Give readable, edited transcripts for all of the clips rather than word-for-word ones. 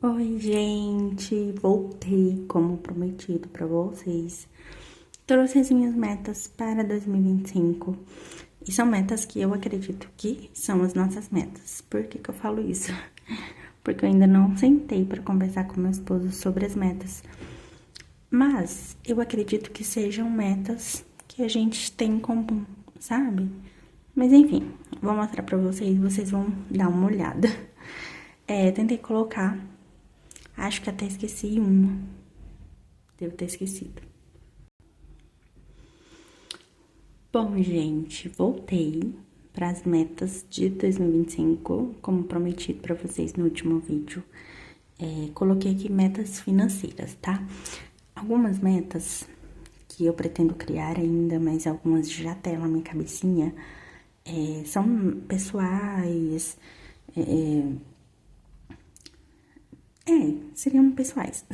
Oi, gente, voltei como prometido pra vocês. Trouxe as minhas metas para 2025 e são metas que eu acredito que são as nossas metas. Por que que eu falo isso? Porque eu ainda não sentei para conversar com meu esposo sobre as metas, mas eu acredito que sejam metas que a gente tem em comum, sabe? Mas enfim, vou mostrar pra vocês, vocês vão dar uma olhada. Tentei colocar. Acho que até esqueci uma. Devo ter esquecido. Bom, gente, voltei para as metas de 2025, como prometido para vocês no último vídeo. Coloquei aqui metas financeiras, tá? Algumas metas que eu pretendo criar ainda, mas algumas já estão na minha cabecinha, são pessoais, seriam pessoais.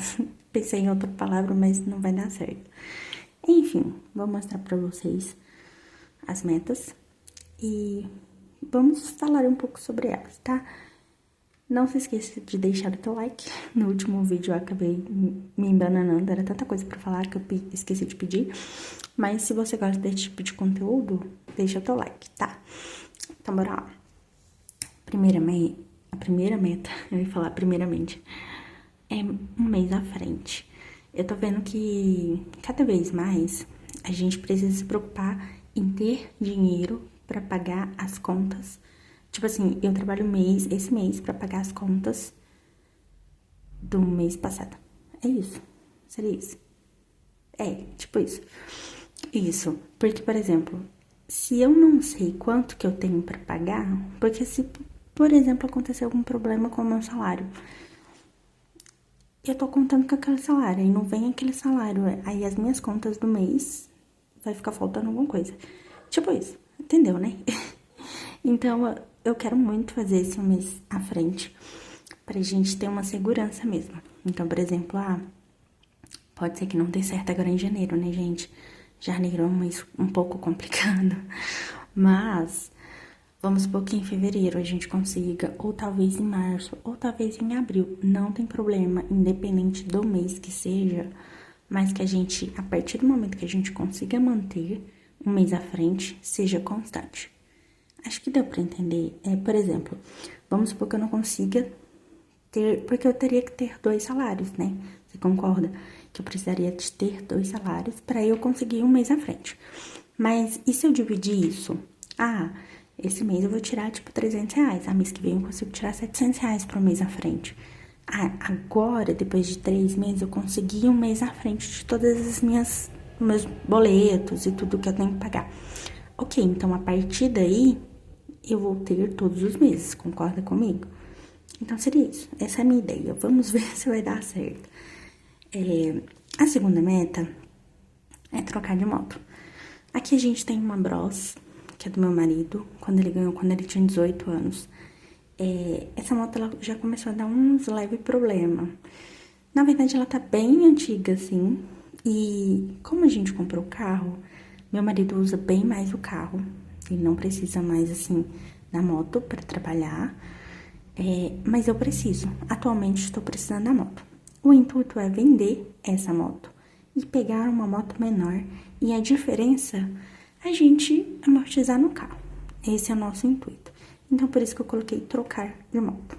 Pensei em outra palavra, mas não vai dar certo. Enfim, vou mostrar pra vocês as metas e vamos falar um pouco sobre elas, tá? Não se esqueça de deixar o teu like. No último vídeo eu acabei me embananando, era tanta coisa pra falar que eu esqueci de pedir. Mas se você gosta desse tipo de conteúdo, deixa o teu like, tá? Então, bora lá. A primeira meta, eu ia falar primeiramente, é um mês à frente. Eu tô vendo que cada vez mais a gente precisa se preocupar em ter dinheiro pra pagar as contas. Tipo assim, eu trabalho esse mês pra pagar as contas do mês passado. É isso. Seria isso. Tipo isso. Isso. Porque, por exemplo, se eu não sei quanto que eu tenho pra pagar, porque se, por exemplo, acontecer algum problema com o meu salário, eu tô contando com aquele salário, e não vem aquele salário, aí as minhas contas do mês vai ficar faltando alguma coisa. Tipo isso, entendeu, né? Então, eu quero muito fazer esse mês à frente, pra gente ter uma segurança mesmo. Então, por exemplo, pode ser que não dê certo agora em janeiro, né, gente? Janeiro é um mês um pouco complicado, mas vamos supor que em fevereiro a gente consiga, ou talvez em março, ou talvez em abril. Não tem problema, independente do mês que seja, mas que a gente, a partir do momento que a gente consiga manter um mês à frente, seja constante. Acho que deu pra entender. Por exemplo, vamos supor que eu não consiga ter, porque eu teria que ter 2 salários, né? Você concorda? Que eu precisaria de ter 2 salários para eu conseguir um mês à frente. Mas e se eu dividir isso? Esse mês eu vou tirar, tipo, R$ 300. Mês que vem eu consigo tirar R$ 700 para um mês à frente. Agora, depois de 3 meses, eu consegui um mês à frente de todas as meus boletos e tudo que eu tenho que pagar. Ok, então a partir daí, eu vou ter todos os meses, concorda comigo? Então seria isso, essa é a minha ideia. Vamos ver se vai dar certo. A segunda meta é trocar de moto. Aqui a gente tem uma Bros, que é do meu marido, quando ele ganhou, quando ele tinha 18 anos. Essa moto ela já começou a dar uns leve problema. Na verdade, ela tá bem antiga, assim. E como a gente comprou o carro, meu marido usa bem mais o carro. Ele não precisa mais, assim, da moto para trabalhar. Mas eu preciso. Atualmente, estou precisando da moto. O intuito é vender essa moto e pegar uma moto menor. E a diferença, a gente amortizar no carro. Esse é o nosso intuito. Então, por isso que eu coloquei trocar de moto.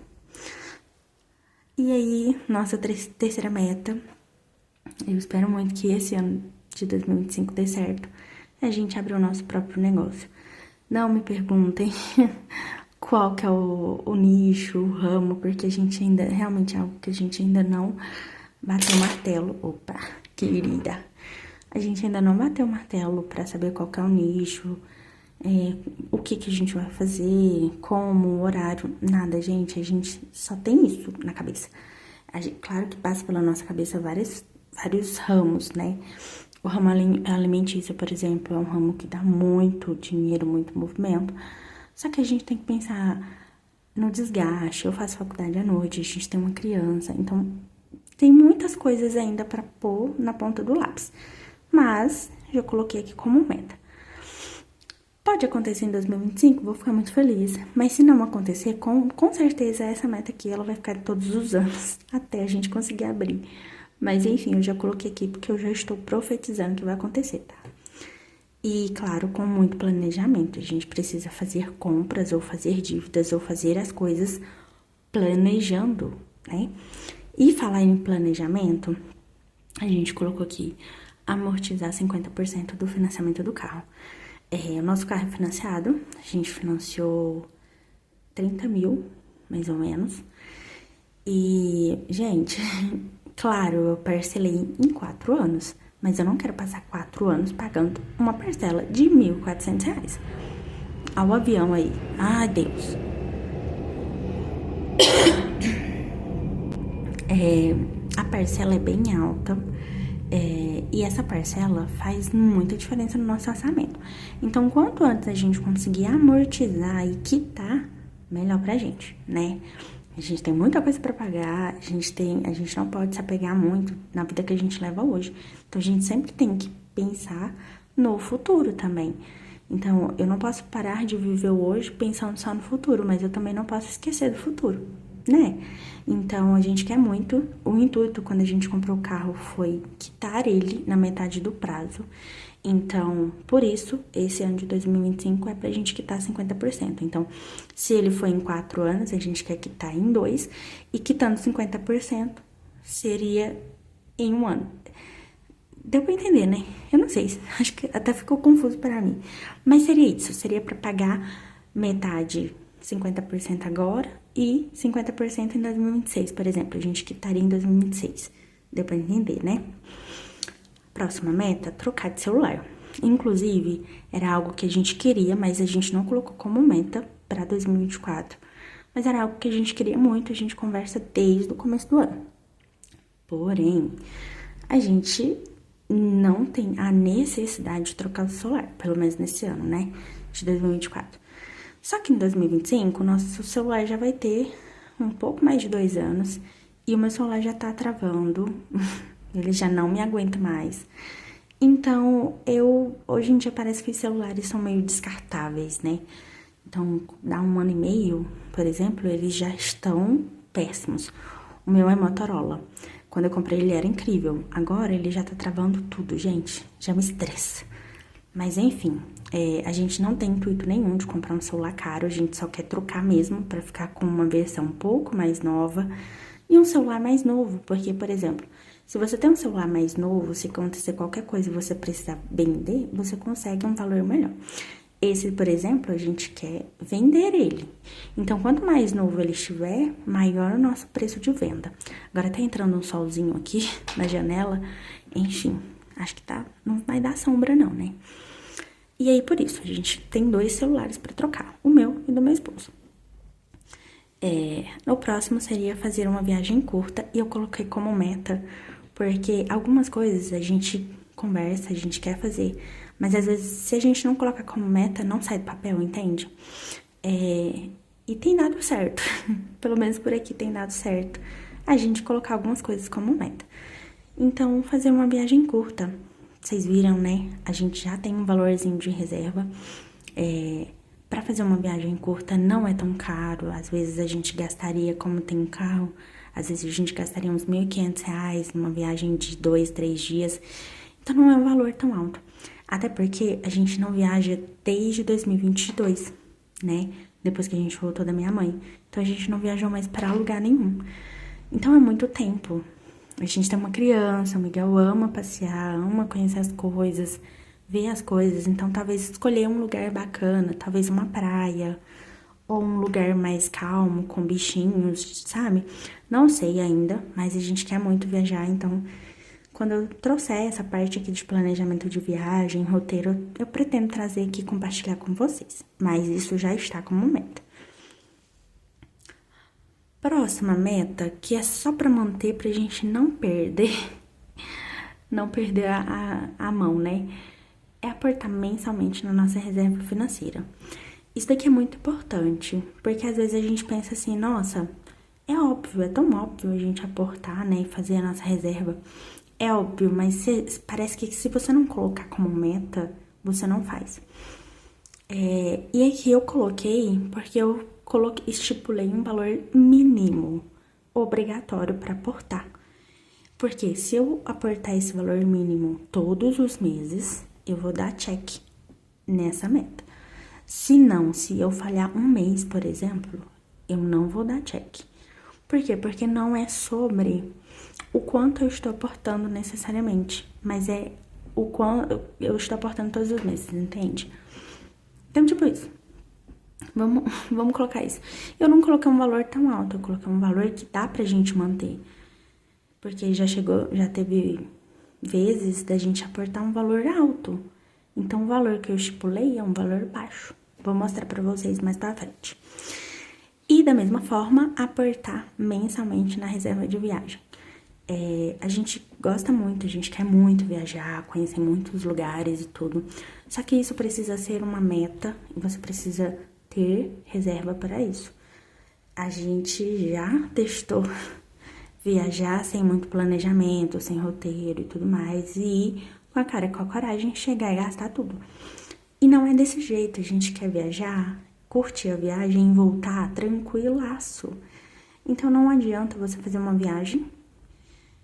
E aí, nossa terceira meta, eu espero muito que esse ano de 2025 dê certo, a gente abrir o nosso próprio negócio. Não me perguntem qual que é o nicho, o ramo, porque a gente ainda, realmente é algo que a gente ainda não bateu o martelo. Opa, querida! A gente ainda não bateu o martelo pra saber qual que é o nicho, o que que a gente vai fazer, como, o horário, nada, gente. A gente só tem isso na cabeça. Claro que passa pela nossa cabeça vários ramos, né? O ramo alimentício, por exemplo, é um ramo que dá muito dinheiro, muito movimento. Só que a gente tem que pensar no desgaste. Eu faço faculdade à noite, a gente tem uma criança, então tem muitas coisas ainda pra pôr na ponta do lápis. Mas já coloquei aqui como meta. Pode acontecer em 2025, vou ficar muito feliz. Mas se não acontecer, com certeza essa meta aqui, ela vai ficar todos os anos, até a gente conseguir abrir. Mas enfim, eu já coloquei aqui porque eu já estou profetizando que vai acontecer, tá? E claro, com muito planejamento. A gente precisa fazer compras, ou fazer dívidas, ou fazer as coisas planejando, né? E falar em planejamento, a gente colocou aqui amortizar 50% do financiamento do carro. O nosso carro é financiado, a gente financiou 30 mil, mais ou menos. E, gente, claro, eu parcelei em 4 anos, mas eu não quero passar 4 anos pagando uma parcela de R$ 1.400. Ao avião aí, ai Deus. A parcela é bem alta. E essa parcela faz muita diferença no nosso orçamento. Então, quanto antes a gente conseguir amortizar e quitar, melhor pra gente, né? A gente tem muita coisa pra pagar, a gente não pode se apegar muito na vida que a gente leva hoje. Então, a gente sempre tem que pensar no futuro também. Então, eu não posso parar de viver o hoje pensando só no futuro, mas eu também não posso esquecer do futuro, né? Então, a gente quer muito. O intuito, quando a gente comprou o carro, foi quitar ele na metade do prazo. Então, por isso, esse ano de 2025 é pra gente quitar 50%. Então, se ele foi em 4 anos, a gente quer quitar em 2. E quitando 50% seria em 1 ano. Deu pra entender, né? Eu não sei, acho que até ficou confuso pra mim. Mas seria isso, seria pra pagar metade, 50% agora e 50% em 2026, por exemplo. A gente quitaria em 2026. Deu pra entender, né? Próxima meta, trocar de celular. Inclusive, era algo que a gente queria, mas a gente não colocou como meta pra 2024. Mas era algo que a gente queria muito, a gente conversa desde o começo do ano. Porém, a gente não tem a necessidade de trocar o celular, pelo menos nesse ano, né? De 2024. Só que em 2025, o nosso celular já vai ter um pouco mais de 2 anos e o meu celular já tá travando, ele já não me aguenta mais. Então, hoje em dia parece que os celulares são meio descartáveis, né? Então, dá 1 ano e meio, por exemplo, eles já estão péssimos. O meu é Motorola. Quando eu comprei ele era incrível. Agora ele já tá travando tudo, gente. Já me estressa. Mas enfim, a gente não tem intuito nenhum de comprar um celular caro. A gente só quer trocar mesmo pra ficar com uma versão um pouco mais nova. E um celular mais novo. Porque, por exemplo, se você tem um celular mais novo, se acontecer qualquer coisa e você precisar vender, você consegue um valor melhor. Esse, por exemplo, a gente quer vender ele. Então, quanto mais novo ele estiver, maior o nosso preço de venda. Agora tá entrando um solzinho aqui na janela. Enfim, acho que não vai dar sombra não, né? E aí, por isso, a gente tem 2 celulares pra trocar. O meu e do meu esposo. No próximo seria fazer uma viagem curta. E eu coloquei como meta, porque algumas coisas a gente conversa, a gente quer fazer. Mas às vezes, se a gente não colocar como meta, não sai do papel, entende? E tem dado certo. Pelo menos por aqui tem dado certo. A gente colocar algumas coisas como meta. Então, fazer uma viagem curta. Vocês viram, né? A gente já tem um valorzinho de reserva. Pra fazer uma viagem curta não é tão caro. Às vezes a gente gastaria, como tem um carro, às vezes a gente gastaria uns R$ 1.500 numa viagem de 2, 3 dias. Então, não é um valor tão alto. Até porque a gente não viaja desde 2022, né? Depois que a gente voltou da minha mãe. Então, a gente não viajou mais para lugar nenhum. Então, é muito tempo. A gente tem uma criança, o Miguel ama passear, ama conhecer as coisas, ver as coisas. Então, talvez escolher um lugar bacana, talvez uma praia, ou um lugar mais calmo, com bichinhos, sabe? Não sei ainda, mas a gente quer muito viajar, então... Quando eu trouxer essa parte aqui de planejamento de viagem, roteiro, eu pretendo trazer aqui e compartilhar com vocês. Mas isso já está como meta. Próxima meta, que é só pra manter, pra gente não perder, não perder a mão, né? É aportar mensalmente na nossa reserva financeira. Isso daqui é muito importante, porque às vezes a gente pensa assim, nossa, é óbvio, é tão óbvio a gente aportar, né, e fazer a nossa reserva. É óbvio, mas parece que se você não colocar como meta, você não faz. E aqui eu coloquei, porque estipulei um valor mínimo obrigatório para aportar. Porque se eu aportar esse valor mínimo todos os meses, eu vou dar check nessa meta. Se não, se eu falhar um mês, por exemplo, eu não vou dar check. Por quê? Porque não é sobre o quanto eu estou aportando necessariamente, mas é o quanto eu estou aportando todos os meses, entende? Então, tipo isso. Vamos colocar isso. Eu não coloquei um valor tão alto, eu coloquei um valor que dá pra gente manter. Porque já teve vezes da gente aportar um valor alto. Então, o valor que eu estipulei é um valor baixo. Vou mostrar pra vocês mais pra frente. E, da mesma forma, aportar mensalmente na reserva de viagem. A gente gosta muito, a gente quer muito viajar, conhecer muitos lugares e tudo. Só que isso precisa ser uma meta e você precisa ter reserva para isso. A gente já testou viajar sem muito planejamento, sem roteiro e tudo mais, e com a cara e com a coragem chegar e gastar tudo. E não é desse jeito, a gente quer viajar, curtir a viagem e voltar tranquilaço. Então não adianta você fazer uma viagem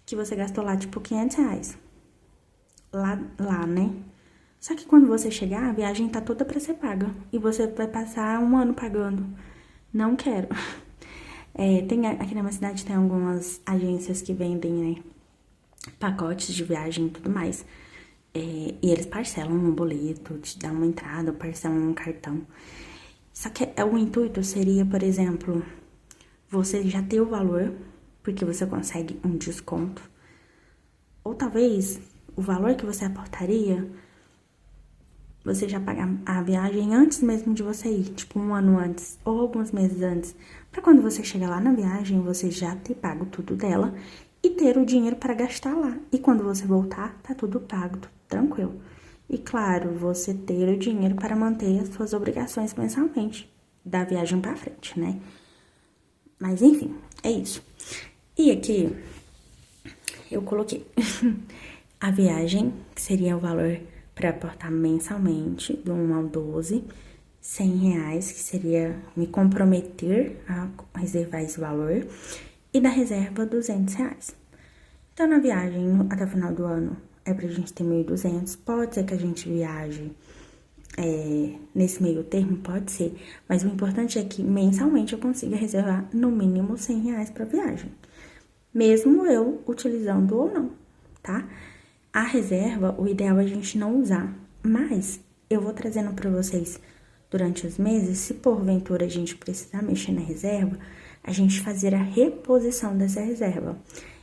que você gastou lá, tipo, R$ 500. Lá, né? Só que quando você chegar, a viagem tá toda pra ser paga. E você vai passar um ano pagando. Não quero. Aqui na minha cidade tem algumas agências que vendem, né, pacotes de viagem e tudo mais. E eles parcelam no boleto, te dão uma entrada, parcelam no cartão. Só que o intuito seria, por exemplo, você já ter o valor, porque você consegue um desconto. Ou talvez o valor que você aportaria, você já pagar a viagem antes mesmo de você ir, tipo um ano antes ou alguns meses antes, para quando você chegar lá na viagem, você já ter pago tudo dela e ter o dinheiro para gastar lá. E quando você voltar, tá tudo pago, tudo tranquilo. E claro, você ter o dinheiro para manter as suas obrigações mensalmente, da viagem para frente, né? Mas enfim, é isso. E aqui eu coloquei a viagem, que seria o valor para aportar mensalmente, do 1 ao 12, R$ 100, que seria me comprometer a reservar esse valor, e da reserva, R$ 200. Então, na viagem, até o final do ano, é pra gente ter 1.200. Pode ser que a gente viaje nesse meio termo, pode ser, mas o importante é que mensalmente eu consiga reservar no mínimo R$ 100 para viagem, mesmo eu utilizando ou não, tá? A reserva, o ideal é a gente não usar, mas eu vou trazendo para vocês durante os meses, se porventura a gente precisar mexer na reserva, a gente fazer a reposição dessa reserva.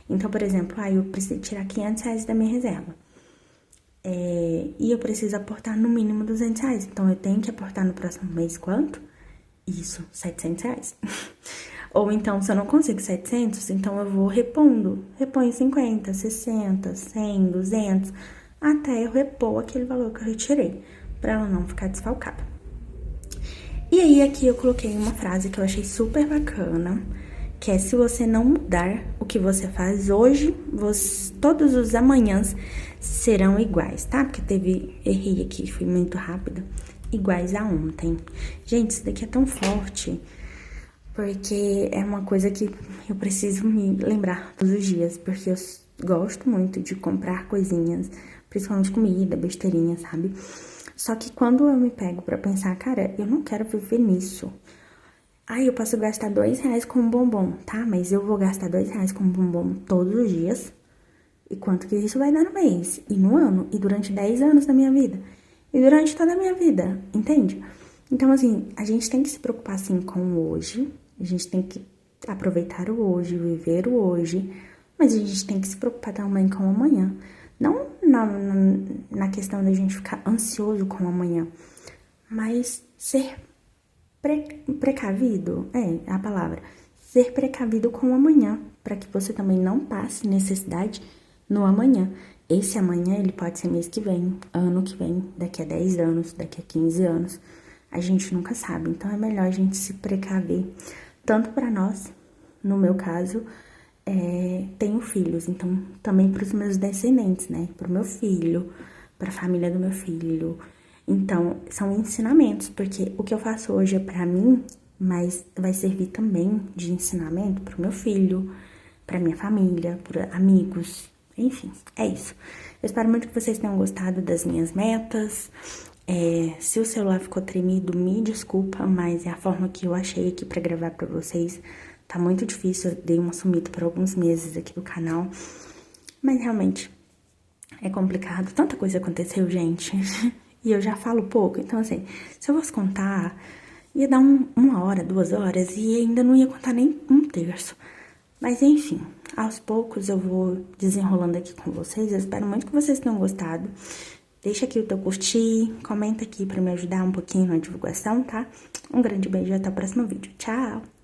Então, por exemplo, eu preciso tirar R$ 500 da minha reserva. E eu preciso aportar no mínimo R$ 200. Então, eu tenho que aportar no próximo mês quanto? Isso, R$ 700. Ou então, se eu não consigo 700, então eu vou repondo. Reponho 50, 60, 100, 200, até eu repor aquele valor que eu retirei, pra ela não ficar desfalcada. E aí, aqui eu coloquei uma frase que eu achei super bacana, que é: se você não mudar o que você faz hoje, todos os amanhãs serão iguais, tá? Porque errei aqui, fui muito rápida. Iguais a ontem. Gente, isso daqui é tão forte, porque é uma coisa que eu preciso me lembrar todos os dias, porque eu gosto muito de comprar coisinhas, principalmente comida, besteirinha, sabe? Só que quando eu me pego pra pensar, cara, eu não quero viver nisso. Eu posso gastar R$ 2 com um bombom, tá? Mas eu vou gastar R$ 2 com um bombom todos os dias. E quanto que isso vai dar no mês? E no ano? E durante 10 anos da minha vida? E durante toda a minha vida, entende? Então, assim, a gente tem que se preocupar, assim, com o hoje. A gente tem que aproveitar o hoje, viver o hoje. Mas a gente tem que se preocupar também com o amanhã. Não na questão da gente ficar ansioso com o amanhã, mas ser precavido, é a palavra, ser precavido com o amanhã, para que você também não passe necessidade no amanhã. Esse amanhã, ele pode ser mês que vem, ano que vem, daqui a 10 anos, daqui a 15 anos, a gente nunca sabe. Então, é melhor a gente se precaver, tanto para nós, no meu caso, tenho filhos, então também para os meus descendentes, né? Para o meu filho, para a família do meu filho. Então, são ensinamentos, porque o que eu faço hoje é pra mim, mas vai servir também de ensinamento pro meu filho, pra minha família, para amigos, enfim, é isso. Eu espero muito que vocês tenham gostado das minhas metas. Se o celular ficou tremido, me desculpa, mas é a forma que eu achei aqui pra gravar pra vocês. Tá muito difícil, eu dei uma sumida por alguns meses aqui do canal, mas realmente é complicado. Tanta coisa aconteceu, gente, e eu já falo pouco, então assim, se eu fosse contar, ia dar uma hora, 2 horas, e ainda não ia contar nem um terço. Mas enfim, aos poucos eu vou desenrolando aqui com vocês. Eu espero muito que vocês tenham gostado. Deixa aqui o teu curtir, comenta aqui pra me ajudar um pouquinho na divulgação, tá? Um grande beijo e até o próximo vídeo. Tchau!